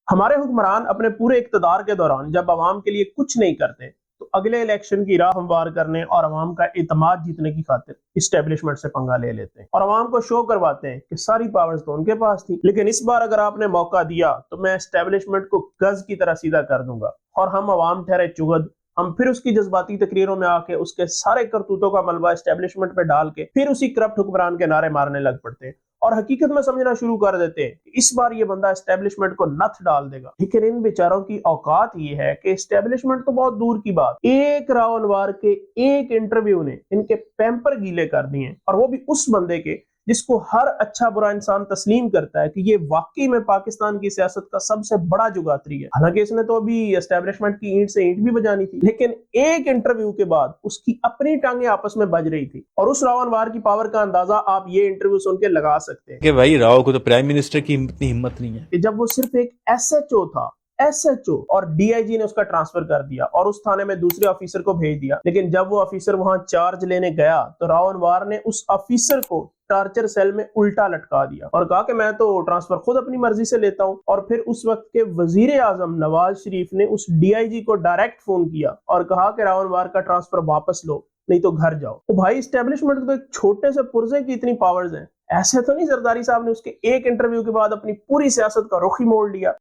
हमारे हुक्मरान अपने पूरे इक़्तिदार के दौरान जब अवाम के लिए कुछ नहीं करते तो अगले इलेक्शन की राह हमवार करने और अवाम का एतमाद जीतने की खातिर इस्टेब्लिशमेंट से पंगा ले लेते हैं और अवाम को शो करवाते हैं कि सारी पावर्स तो उनके पास थी, लेकिन इस बार अगर आपने मौका दिया तो मैं इस्टेब्लिशमेंट को गज की तरह सीधा कर दूंगा और हम अवाम ठहरे चुगद। हम फिर उसकी जज्बाती तकरीरों में आके उसके सारे करतूतों का मलबा इस्टेब्लिशमेंट पे डाल के फिर उसी करप्ट हुक्मरान के नारे मारने लग पड़ते हैं और हकीकत में समझना शुरू कर देते हैं कि इस बार ये बंदा एस्टेब्लिशमेंट को नथ डाल देगा। लेकिन इन बेचारों की औकात ये है कि एस्टेब्लिशमेंट तो बहुत दूर की बात, एक राव अनवर के एक इंटरव्यू ने इनके पैम्पर गीले कर दिए और वो भी उस बंदे के जिसको हर अच्छा बुरा इंसान तस्लीम करता है कि ये वाकई में पाकिस्तान की सियासत का सबसे बड़ा जुगातरी है। हालांकि इसने तो अभी एस्टेब्लिशमेंट की ईंट से ईंट भी बजानी थी, लेकिन एक इंटरव्यू के बाद उसकी अपनी टांगे आपस में बज रही थी और उस राव अनवर की पावर का अंदाजा आप ये इंटरव्यू सुन के लगा सकते हैं कि भाई राव को तो प्राइम मिनिस्टर की इतनी हिम्मत नहीं है कि जब वो सिर्फ एक एसएचओ था, एसएचओ, और डीआईजी ने उसका ट्रांसफर कर दिया और उस थाने में दूसरे ऑफिसर को भेज दिया। लेकिन जब वो ऑफिसर वहां चार्ज लेने गया तो राव अनवर ने उस ऑफिसर को टार्चर सेल में उल्टा लटका दिया और कहा कि मैं तो ट्रांसफर खुद अपनी मर्जी से लेता हूं। और फिर उस वक्त के वजीर आजम नवाज शरीफ ने उस डीआईजी को डायरेक्ट फोन किया और कहा कि राव अनवर का ट्रांसफर वापस लो नहीं तो घर जाओ। तो भाई एस्टेब्लिशमेंट तो एक छोटे से पुर्जे की इतनी पावर्स हैं, ऐसे तो नहीं जरदारी साहब ने उसके एक इंटरव्यू के बाद अपनी पूरी सियासत का रुख ही मोड़ लिया।